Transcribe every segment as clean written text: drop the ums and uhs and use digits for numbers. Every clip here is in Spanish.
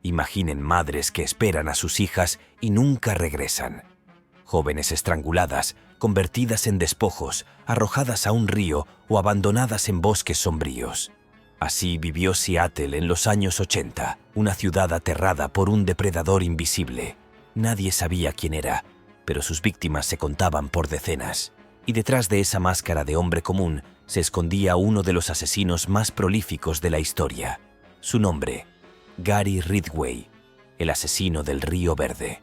Imaginen madres que esperan a sus hijas y nunca regresan. Jóvenes estranguladas, convertidas en despojos, arrojadas a un río o abandonadas en bosques sombríos. Así vivió Seattle en los años 80, una ciudad aterrada por un depredador invisible. Nadie sabía quién era, pero sus víctimas se contaban por decenas. Y detrás de esa máscara de hombre común se escondía uno de los asesinos más prolíficos de la historia. Su nombre, Gary Ridgway, el asesino del Río Verde.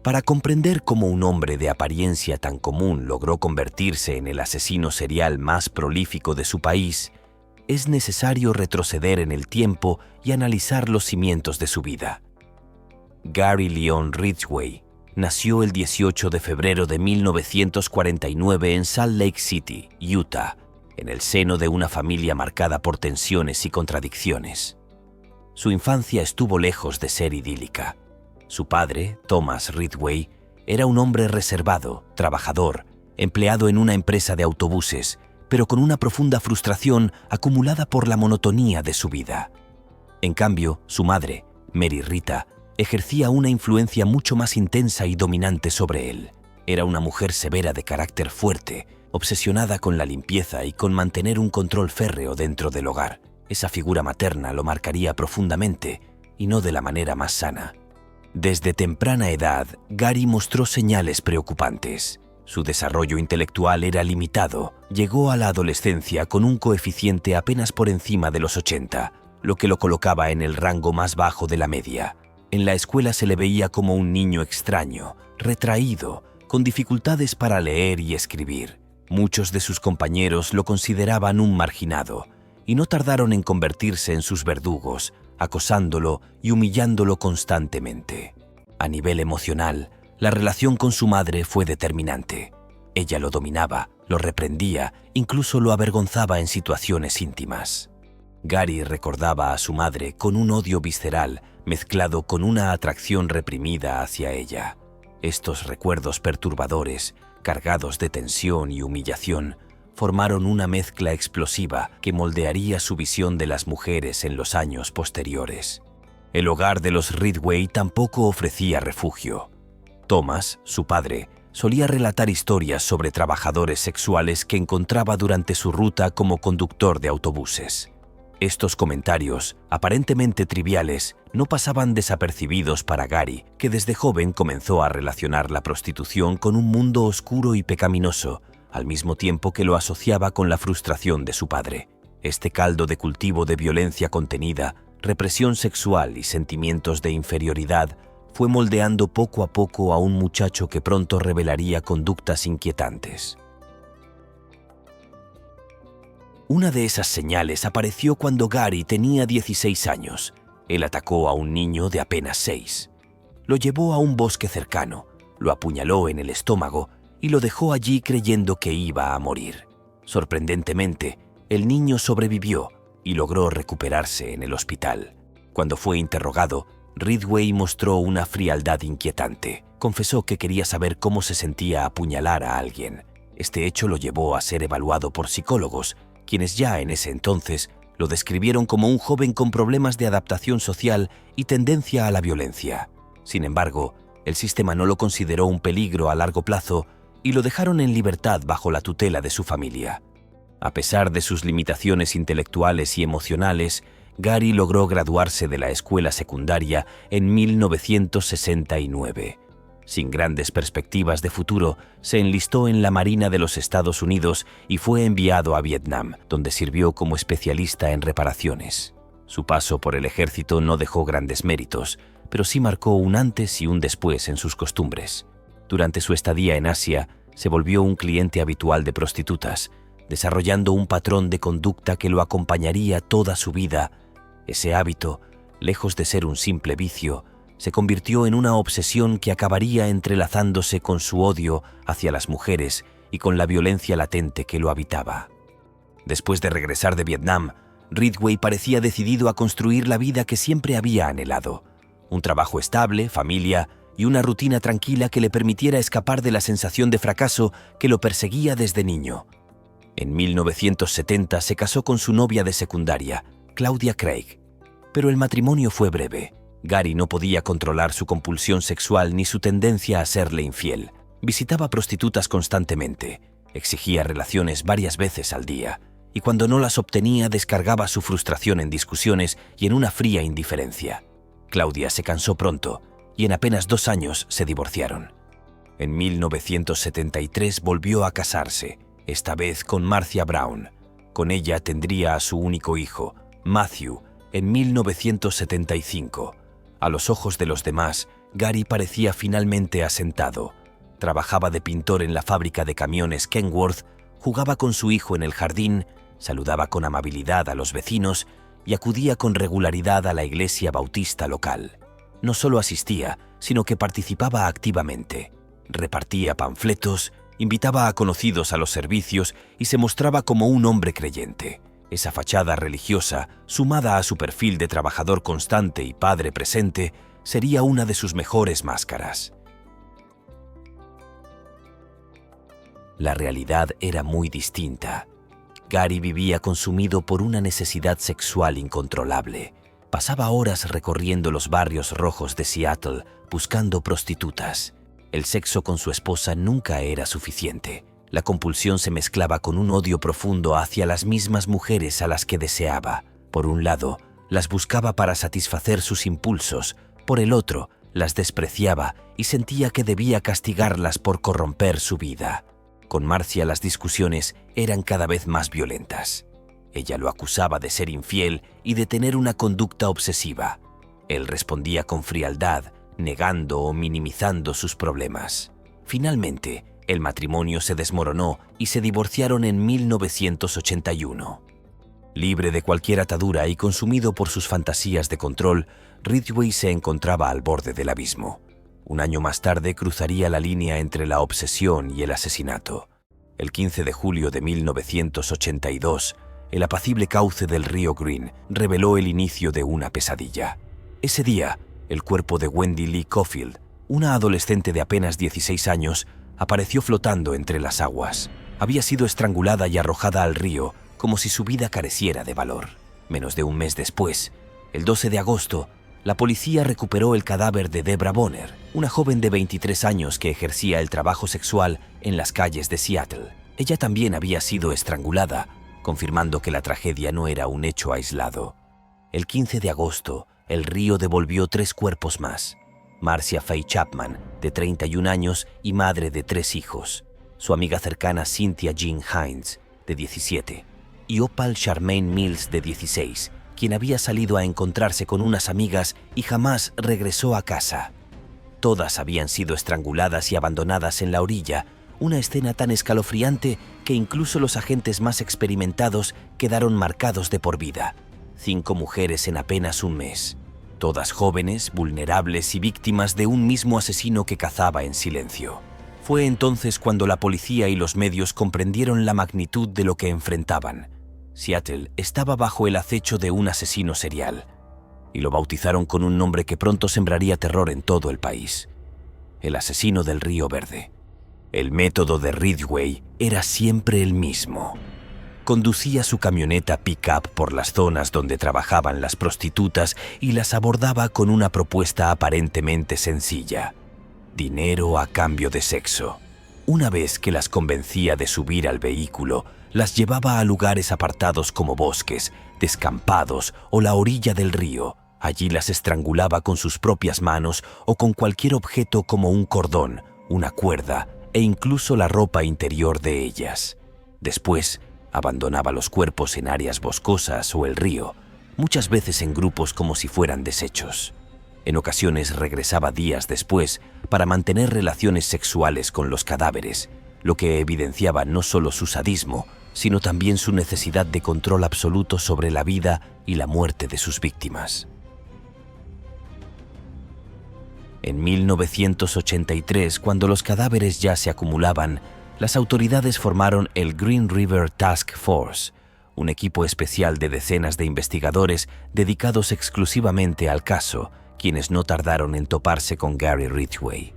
Para comprender cómo un hombre de apariencia tan común logró convertirse en el asesino serial más prolífico de su país, es necesario retroceder en el tiempo y analizar los cimientos de su vida. Gary Leon Ridgway nació el 18 de febrero de 1949 en Salt Lake City, Utah, en el seno de una familia marcada por tensiones y contradicciones. Su infancia estuvo lejos de ser idílica. Su padre, Thomas Ridgway, era un hombre reservado, trabajador, empleado en una empresa de autobuses, pero con una profunda frustración acumulada por la monotonía de su vida. En cambio, su madre, Mary Rita, ejercía una influencia mucho más intensa y dominante sobre él. Era una mujer severa de carácter fuerte, obsesionada con la limpieza y con mantener un control férreo dentro del hogar. Esa figura materna lo marcaría profundamente, y no de la manera más sana. Desde temprana edad, Gary mostró señales preocupantes. Su desarrollo intelectual era limitado. Llegó a la adolescencia con un coeficiente apenas por encima de los 80, lo que lo colocaba en el rango más bajo de la media. En la escuela se le veía como un niño extraño, retraído, con dificultades para leer y escribir. Muchos de sus compañeros lo consideraban un marginado, y no tardaron en convertirse en sus verdugos, acosándolo y humillándolo constantemente. A nivel emocional, la relación con su madre fue determinante. Ella lo dominaba, lo reprendía, incluso lo avergonzaba en situaciones íntimas. Gary recordaba a su madre con un odio visceral mezclado con una atracción reprimida hacia ella. Estos recuerdos perturbadores, cargados de tensión y humillación, formaron una mezcla explosiva que moldearía su visión de las mujeres en los años posteriores. El hogar de los Ridgway tampoco ofrecía refugio. Thomas, su padre, solía relatar historias sobre trabajadores sexuales que encontraba durante su ruta como conductor de autobuses. Estos comentarios, aparentemente triviales, no pasaban desapercibidos para Gary, que desde joven comenzó a relacionar la prostitución con un mundo oscuro y pecaminoso, al mismo tiempo que lo asociaba con la frustración de su padre. Este caldo de cultivo de violencia contenida, represión sexual y sentimientos de inferioridad fue moldeando poco a poco a un muchacho que pronto revelaría conductas inquietantes. Una de esas señales apareció cuando Gary tenía 16 años. Él atacó a un niño de apenas 6. Lo llevó a un bosque cercano, lo apuñaló en el estómago y lo dejó allí creyendo que iba a morir. Sorprendentemente, el niño sobrevivió y logró recuperarse en el hospital. Cuando fue interrogado, Ridgway mostró una frialdad inquietante. Confesó que quería saber cómo se sentía apuñalar a alguien. Este hecho lo llevó a ser evaluado por psicólogos, quienes ya en ese entonces lo describieron como un joven con problemas de adaptación social y tendencia a la violencia. Sin embargo, el sistema no lo consideró un peligro a largo plazo y lo dejaron en libertad bajo la tutela de su familia. A pesar de sus limitaciones intelectuales y emocionales, Gary logró graduarse de la escuela secundaria en 1969. Sin grandes perspectivas de futuro, se enlistó en la Marina de los Estados Unidos y fue enviado a Vietnam, donde sirvió como especialista en reparaciones. Su paso por el ejército no dejó grandes méritos, pero sí marcó un antes y un después en sus costumbres. Durante su estadía en Asia, se volvió un cliente habitual de prostitutas, desarrollando un patrón de conducta que lo acompañaría toda su vida. Ese hábito, lejos de ser un simple vicio, se convirtió en una obsesión que acabaría entrelazándose con su odio hacia las mujeres y con la violencia latente que lo habitaba. Después de regresar de Vietnam, Ridgway parecía decidido a construir la vida que siempre había anhelado: un trabajo estable, familia y una rutina tranquila que le permitiera escapar de la sensación de fracaso que lo perseguía desde niño. En 1970 se casó con su novia de secundaria, Claudia Craig. Pero el matrimonio fue breve. Gary no podía controlar su compulsión sexual ni su tendencia a serle infiel. Visitaba prostitutas constantemente, exigía relaciones varias veces al día, y cuando no las obtenía descargaba su frustración en discusiones y en una fría indiferencia. Claudia se cansó pronto y en apenas 2 años se divorciaron. En 1973 volvió a casarse, esta vez con Marcia Brown. Con ella tendría a su único hijo, Matthew, en 1975. A los ojos de los demás, Gary parecía finalmente asentado. Trabajaba de pintor en la fábrica de camiones Kenworth, jugaba con su hijo en el jardín, saludaba con amabilidad a los vecinos y acudía con regularidad a la iglesia bautista local. No solo asistía, sino que participaba activamente. Repartía panfletos, invitaba a conocidos a los servicios y se mostraba como un hombre creyente. Esa fachada religiosa, sumada a su perfil de trabajador constante y padre presente, sería una de sus mejores máscaras. La realidad era muy distinta. Gary vivía consumido por una necesidad sexual incontrolable. Pasaba horas recorriendo los barrios rojos de Seattle buscando prostitutas. El sexo con su esposa nunca era suficiente. La compulsión se mezclaba con un odio profundo hacia las mismas mujeres a las que deseaba. Por un lado, las buscaba para satisfacer sus impulsos. Por el otro, las despreciaba y sentía que debía castigarlas por corromper su vida. Con Marcia las discusiones eran cada vez más violentas. Ella lo acusaba de ser infiel y de tener una conducta obsesiva. Él respondía con frialdad, negando o minimizando sus problemas. Finalmente, el matrimonio se desmoronó y se divorciaron en 1981. Libre de cualquier atadura y consumido por sus fantasías de control, Ridgway se encontraba al borde del abismo. Un año más tarde cruzaría la línea entre la obsesión y el asesinato. El 15 de julio de 1982, el apacible cauce del río Green reveló el inicio de una pesadilla. Ese día, el cuerpo de Wendy Lee Caulfield, una adolescente de apenas 16 años, apareció flotando entre las aguas. Había sido estrangulada y arrojada al río como si su vida careciera de valor. Menos de un mes después, el 12 de agosto, la policía recuperó el cadáver de Debra Bonner, una joven de 23 años que ejercía el trabajo sexual en las calles de Seattle. Ella también había sido estrangulada, confirmando que la tragedia no era un hecho aislado. El 15 de agosto, el río devolvió 3 cuerpos más. Marcia Faye Chapman, de 31 años y madre de 3 hijos. Su amiga cercana Cynthia Jean Hines, de 17. Y Opal Charmaine Mills, de 16, quien había salido a encontrarse con unas amigas y jamás regresó a casa. Todas habían sido estranguladas y abandonadas en la orilla, una escena tan escalofriante que incluso los agentes más experimentados quedaron marcados de por vida. 5 mujeres en apenas un mes. Todas jóvenes, vulnerables y víctimas de un mismo asesino que cazaba en silencio. Fue entonces cuando la policía y los medios comprendieron la magnitud de lo que enfrentaban. Seattle estaba bajo el acecho de un asesino serial, y lo bautizaron con un nombre que pronto sembraría terror en todo el país: el asesino del Río Verde. El método de Ridgway era siempre el mismo. Conducía su camioneta pick-up por las zonas donde trabajaban las prostitutas y las abordaba con una propuesta aparentemente sencilla: dinero a cambio de sexo. Una vez que las convencía de subir al vehículo, las llevaba a lugares apartados como bosques, descampados o la orilla del río. Allí las estrangulaba con sus propias manos o con cualquier objeto como un cordón, una cuerda e incluso la ropa interior de ellas. Después, abandonaba los cuerpos en áreas boscosas o el río, muchas veces en grupos como si fueran desechos. En ocasiones regresaba días después para mantener relaciones sexuales con los cadáveres, lo que evidenciaba no solo su sadismo, sino también su necesidad de control absoluto sobre la vida y la muerte de sus víctimas. En 1983, cuando los cadáveres ya se acumulaban, las autoridades formaron el Green River Task Force, un equipo especial de decenas de investigadores dedicados exclusivamente al caso, quienes no tardaron en toparse con Gary Ridgway.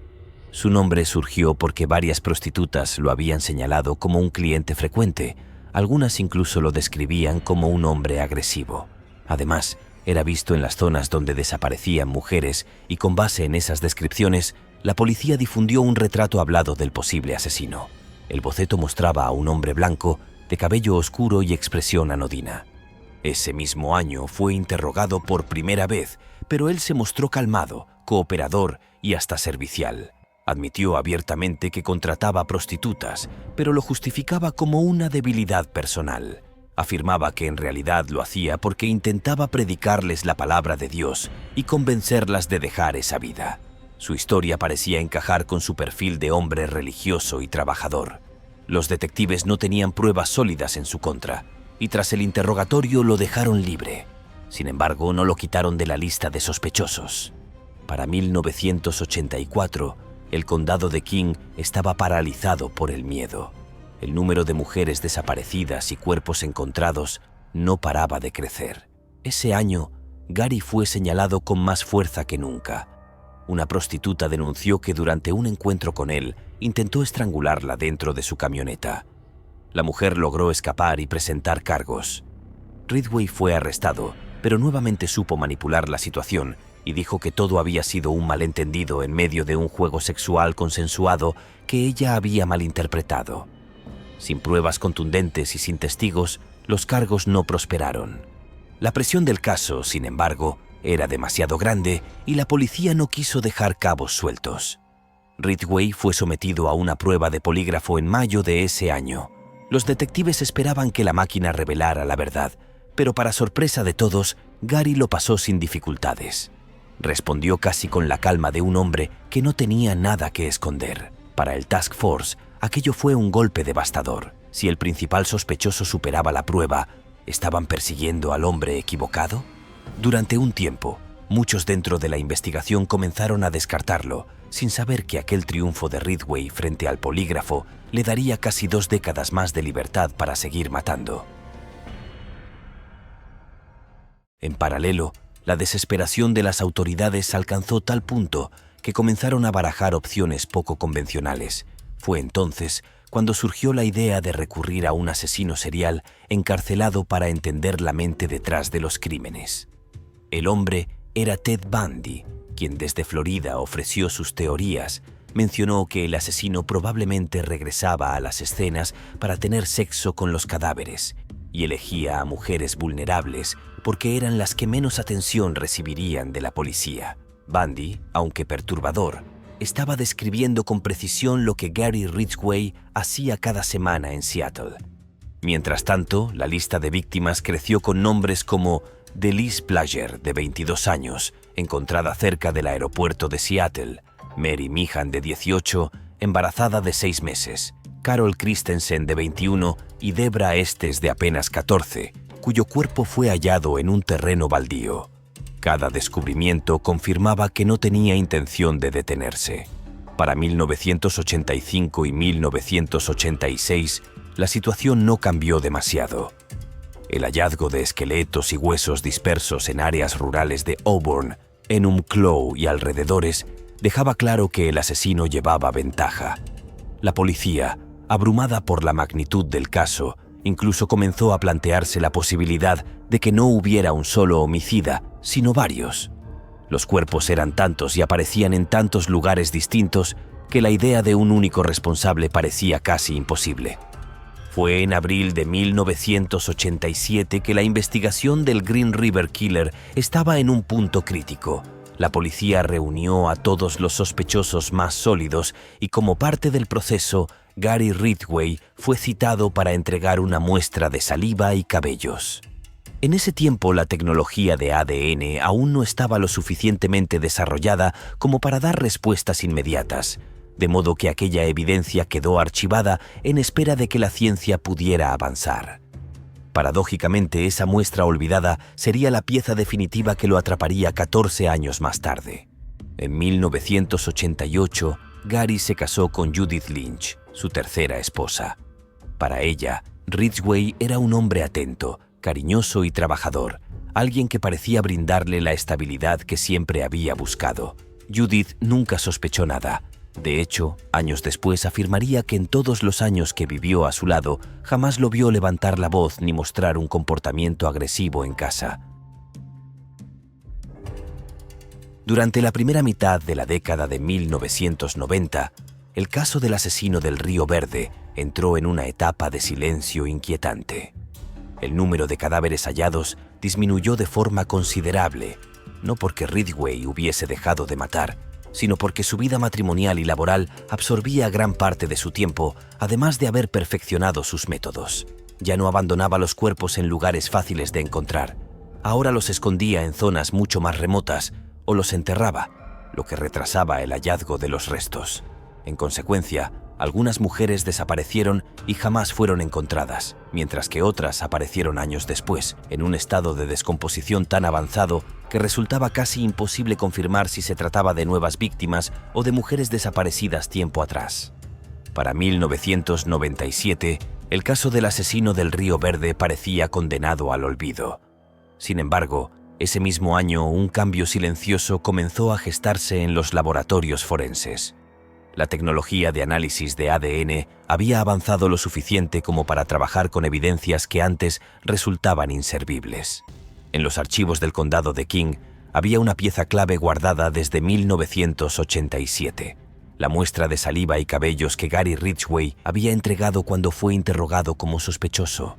Su nombre surgió porque varias prostitutas lo habían señalado como un cliente frecuente, Algunas incluso lo describían como un hombre agresivo. Además, era visto en las zonas donde desaparecían mujeres y con base en esas descripciones, la policía difundió un retrato hablado del posible asesino. El boceto mostraba a un hombre blanco, de cabello oscuro y expresión anodina. Ese mismo año fue interrogado por primera vez, pero él se mostró calmado, cooperador y hasta servicial. Admitió abiertamente que contrataba prostitutas, pero lo justificaba como una debilidad personal. Afirmaba que en realidad lo hacía porque intentaba predicarles la palabra de Dios y convencerlas de dejar esa vida. Su historia parecía encajar con su perfil de hombre religioso y trabajador. Los detectives no tenían pruebas sólidas en su contra, y tras el interrogatorio lo dejaron libre. Sin embargo, no lo quitaron de la lista de sospechosos. Para 1984, el condado de King estaba paralizado por el miedo. El número de mujeres desaparecidas y cuerpos encontrados no paraba de crecer. Ese año, Gary fue señalado con más fuerza que nunca. Una prostituta denunció que durante un encuentro con él intentó estrangularla dentro de su camioneta. La mujer logró escapar y presentar cargos. Ridgway fue arrestado, pero nuevamente supo manipular la situación y dijo que todo había sido un malentendido en medio de un juego sexual consensuado que ella había malinterpretado. Sin pruebas contundentes y sin testigos, los cargos no prosperaron. La presión del caso, sin embargo, era demasiado grande y la policía no quiso dejar cabos sueltos. Ridgway fue sometido a una prueba de polígrafo en mayo de ese año. Los detectives esperaban que la máquina revelara la verdad, pero para sorpresa de todos, Gary lo pasó sin dificultades. Respondió casi con la calma de un hombre que no tenía nada que esconder. Para el Task Force, aquello fue un golpe devastador. Si el principal sospechoso superaba la prueba, ¿estaban persiguiendo al hombre equivocado? Durante un tiempo, muchos dentro de la investigación comenzaron a descartarlo, sin saber que aquel triunfo de Ridgway frente al polígrafo le daría casi 2 décadas más de libertad para seguir matando. En paralelo, la desesperación de las autoridades alcanzó tal punto que comenzaron a barajar opciones poco convencionales. Fue entonces cuando surgió la idea de recurrir a un asesino serial encarcelado para entender la mente detrás de los crímenes. El hombre era Ted Bundy, quien desde Florida ofreció sus teorías. Mencionó que el asesino probablemente regresaba a las escenas para tener sexo con los cadáveres y elegía a mujeres vulnerables porque eran las que menos atención recibirían de la policía. Bundy, aunque perturbador, estaba describiendo con precisión lo que Gary Ridgway hacía cada semana en Seattle. Mientras tanto, la lista de víctimas creció con nombres como Delise Plager, de 22 años, encontrada cerca del aeropuerto de Seattle; Mary Meehan, de 18, embarazada de 6 meses; Carol Christensen, de 21, y Debra Estes, de apenas 14, cuyo cuerpo fue hallado en un terreno baldío. Cada descubrimiento confirmaba que no tenía intención de detenerse. Para 1985 y 1986, la situación no cambió demasiado. El hallazgo de esqueletos y huesos dispersos en áreas rurales de Auburn, Enumclaw y alrededores dejaba claro que el asesino llevaba ventaja. La policía, abrumada por la magnitud del caso, incluso comenzó a plantearse la posibilidad de que no hubiera un solo homicida, sino varios. Los cuerpos eran tantos y aparecían en tantos lugares distintos que la idea de un único responsable parecía casi imposible. Fue en abril de 1987 que la investigación del Green River Killer estaba en un punto crítico. La policía reunió a todos los sospechosos más sólidos y como parte del proceso, Gary Ridgway fue citado para entregar una muestra de saliva y cabellos. En ese tiempo, la tecnología de ADN aún no estaba lo suficientemente desarrollada como para dar respuestas inmediatas, de modo que aquella evidencia quedó archivada en espera de que la ciencia pudiera avanzar. Paradójicamente, esa muestra olvidada sería la pieza definitiva que lo atraparía 14 años más tarde. En 1988, Gary se casó con Judith Lynch, su tercera esposa. Para ella, Ridgway era un hombre atento, cariñoso y trabajador, alguien que parecía brindarle la estabilidad que siempre había buscado. Judith nunca sospechó nada. De hecho, años después afirmaría que en todos los años que vivió a su lado, jamás lo vio levantar la voz ni mostrar un comportamiento agresivo en casa. Durante la primera mitad de la década de 1990, el caso del asesino del Río Verde entró en una etapa de silencio inquietante. El número de cadáveres hallados disminuyó de forma considerable, no porque Ridgway hubiese dejado de matar, sino porque su vida matrimonial y laboral absorbía gran parte de su tiempo, además de haber perfeccionado sus métodos. Ya no abandonaba los cuerpos en lugares fáciles de encontrar. Ahora los escondía en zonas mucho más remotas o los enterraba, lo que retrasaba el hallazgo de los restos. En consecuencia, algunas mujeres desaparecieron y jamás fueron encontradas, mientras que otras aparecieron años después, en un estado de descomposición tan avanzado que resultaba casi imposible confirmar si se trataba de nuevas víctimas o de mujeres desaparecidas tiempo atrás. Para 1997, el caso del asesino del Río Verde parecía condenado al olvido. Sin embargo, ese mismo año un cambio silencioso comenzó a gestarse en los laboratorios forenses. La tecnología de análisis de ADN había avanzado lo suficiente como para trabajar con evidencias que antes resultaban inservibles. En los archivos del condado de King había una pieza clave guardada desde 1987, la muestra de saliva y cabellos que Gary Ridgway había entregado cuando fue interrogado como sospechoso.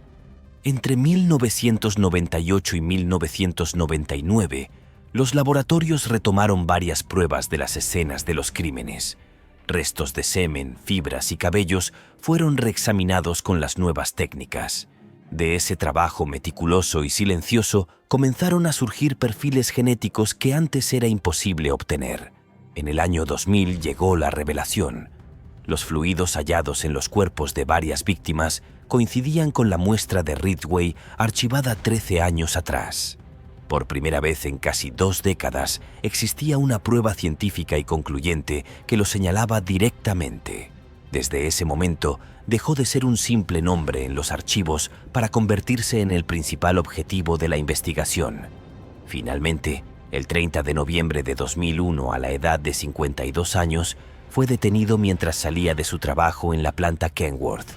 Entre 1998 y 1999, los laboratorios retomaron varias pruebas de las escenas de los crímenes. Restos de semen, fibras y cabellos fueron reexaminados con las nuevas técnicas. De ese trabajo meticuloso y silencioso comenzaron a surgir perfiles genéticos que antes era imposible obtener. En el año 2000 llegó la revelación. Los fluidos hallados en los cuerpos de varias víctimas coincidían con la muestra de Ridgway archivada 13 años atrás. Por primera vez en casi 2 décadas, existía una prueba científica y concluyente que lo señalaba directamente. Desde ese momento, dejó de ser un simple nombre en los archivos para convertirse en el principal objetivo de la investigación. Finalmente, el 30 de noviembre de 2001, a la edad de 52 años, fue detenido mientras salía de su trabajo en la planta Kenworth.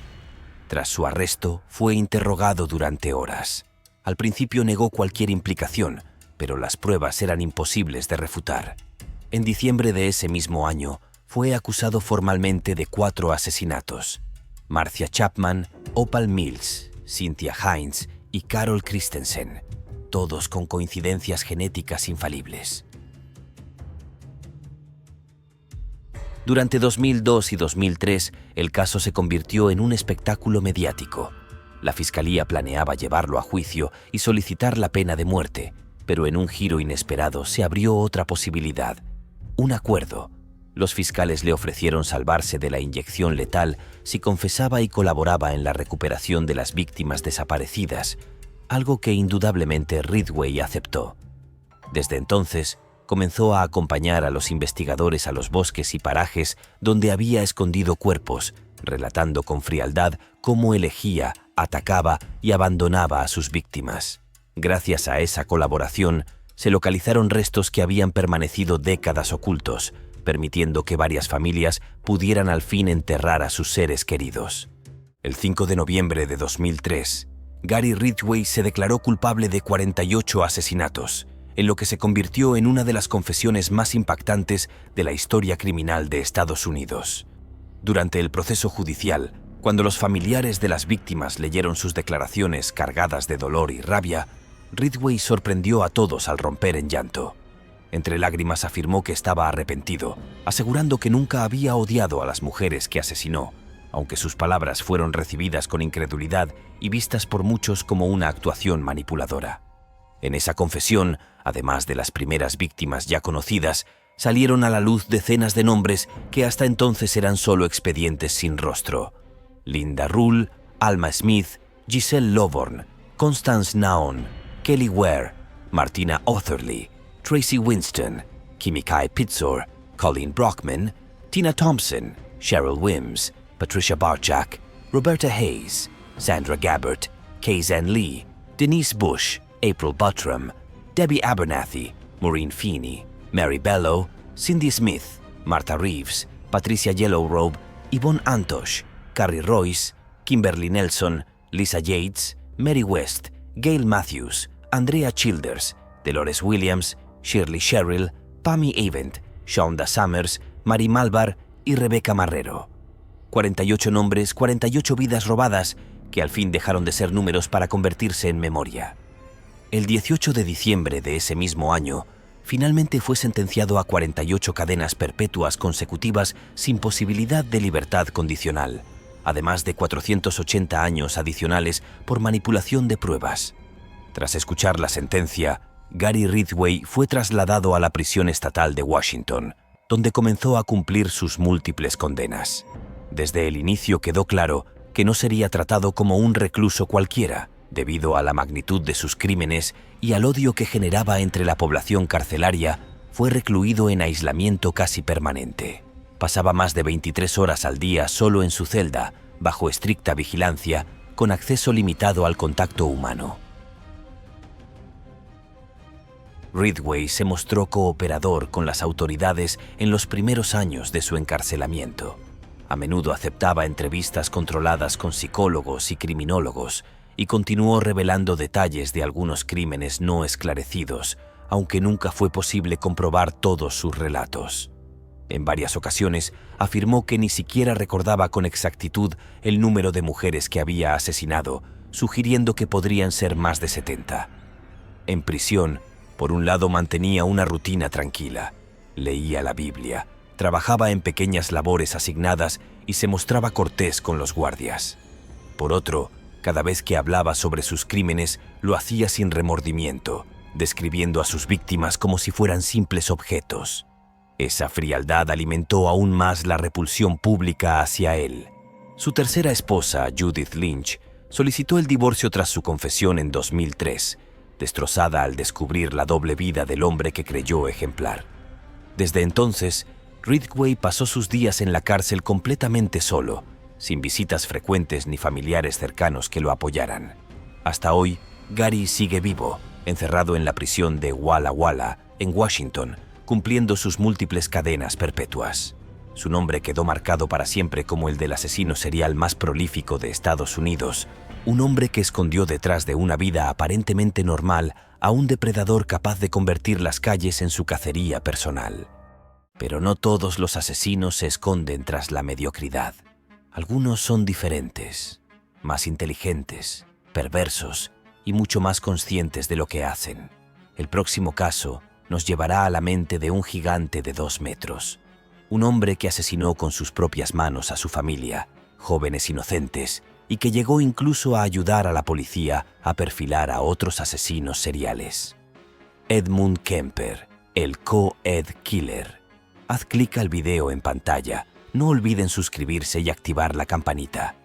Tras su arresto, fue interrogado durante horas. Al principio negó cualquier implicación, pero las pruebas eran imposibles de refutar. En diciembre de ese mismo año, fue acusado formalmente de 4 asesinatos: Marcia Chapman, Opal Mills, Cynthia Hines y Carol Christensen, todos con coincidencias genéticas infalibles. Durante 2002 y 2003, el caso se convirtió en un espectáculo mediático. La fiscalía planeaba llevarlo a juicio y solicitar la pena de muerte, pero en un giro inesperado se abrió otra posibilidad: un acuerdo. Los fiscales le ofrecieron salvarse de la inyección letal si confesaba y colaboraba en la recuperación de las víctimas desaparecidas, algo que indudablemente Ridgway aceptó. Desde entonces, comenzó a acompañar a los investigadores a los bosques y parajes donde había escondido cuerpos, relatando con frialdad cómo elegía, atacaba y abandonaba a sus víctimas. Gracias a esa colaboración, se localizaron restos que habían permanecido décadas ocultos, permitiendo que varias familias pudieran al fin enterrar a sus seres queridos. El 5 de noviembre de 2003, Gary Ridgway se declaró culpable de 48 asesinatos, en lo que se convirtió en una de las confesiones más impactantes de la historia criminal de Estados Unidos. Durante el proceso judicial, cuando los familiares de las víctimas leyeron sus declaraciones cargadas de dolor y rabia, Ridgway sorprendió a todos al romper en llanto. Entre lágrimas afirmó que estaba arrepentido, asegurando que nunca había odiado a las mujeres que asesinó, aunque sus palabras fueron recibidas con incredulidad y vistas por muchos como una actuación manipuladora. En esa confesión, además de las primeras víctimas ya conocidas, salieron a la luz decenas de nombres que hasta entonces eran solo expedientes sin rostro: Linda Rule, Alma Smith, Giselle Loborn, Constance Naon, Kelly Ware, Martina Otherly, Tracy Winston, Kimikay Pitzor, Colleen Brockman, Tina Thompson, Cheryl Wims, Patricia Barjack, Roberta Hayes, Sandra Gabbert, Kayzan Lee, Denise Bush, April Buttram, Debbie Abernathy, Maureen Feeney, Mary Bello, Cindy Smith, Martha Reeves, Patricia Yellowrobe, Yvonne Antosh, Carrie Royce, Kimberly Nelson, Lisa Yates, Mary West, Gail Matthews, Andrea Childers, Dolores Williams, Shirley Sherrill, Pammy Avent, Shonda Summers, Mary Malvar y Rebecca Marrero. 48 nombres, 48 vidas robadas que al fin dejaron de ser números para convertirse en memoria. El 18 de diciembre de ese mismo año, finalmente fue sentenciado a 48 cadenas perpetuas consecutivas sin posibilidad de libertad condicional, además de 480 años adicionales por manipulación de pruebas. Tras escuchar la sentencia, Gary Ridgway fue trasladado a la prisión estatal de Washington, donde comenzó a cumplir sus múltiples condenas. Desde el inicio quedó claro que no sería tratado como un recluso cualquiera, debido a la magnitud de sus crímenes y al odio que generaba entre la población carcelaria. Fue recluido en aislamiento casi permanente. Pasaba más de 23 horas al día solo en su celda, bajo estricta vigilancia, con acceso limitado al contacto humano. Ridgway se mostró cooperador con las autoridades en los primeros años de su encarcelamiento. A menudo aceptaba entrevistas controladas con psicólogos y criminólogos y continuó revelando detalles de algunos crímenes no esclarecidos, aunque nunca fue posible comprobar todos sus relatos. En varias ocasiones afirmó que ni siquiera recordaba con exactitud el número de mujeres que había asesinado, sugiriendo que podrían ser más de 70. En prisión, por un lado mantenía una rutina tranquila, leía la Biblia, trabajaba en pequeñas labores asignadas y se mostraba cortés con los guardias. Por otro, cada vez que hablaba sobre sus crímenes, lo hacía sin remordimiento, describiendo a sus víctimas como si fueran simples objetos. Esa frialdad alimentó aún más la repulsión pública hacia él. Su tercera esposa, Judith Lynch, solicitó el divorcio tras su confesión en 2003, destrozada al descubrir la doble vida del hombre que creyó ejemplar. Desde entonces, Ridgway pasó sus días en la cárcel completamente solo, sin visitas frecuentes ni familiares cercanos que lo apoyaran. Hasta hoy, Gary sigue vivo, encerrado en la prisión de Walla Walla, en Washington, cumpliendo sus múltiples cadenas perpetuas. Su nombre quedó marcado para siempre como el del asesino serial más prolífico de Estados Unidos, un hombre que escondió detrás de una vida aparentemente normal a un depredador capaz de convertir las calles en su cacería personal. Pero no todos los asesinos se esconden tras la mediocridad. Algunos son diferentes, más inteligentes, perversos y mucho más conscientes de lo que hacen. El próximo caso nos llevará a la mente de un gigante de 2 metros, un hombre que asesinó con sus propias manos a su familia, jóvenes inocentes, y que llegó incluso a ayudar a la policía a perfilar a otros asesinos seriales. Edmund Kemper, el Co-Ed Killer. Haz clic al video en pantalla. No olviden suscribirse y activar la campanita.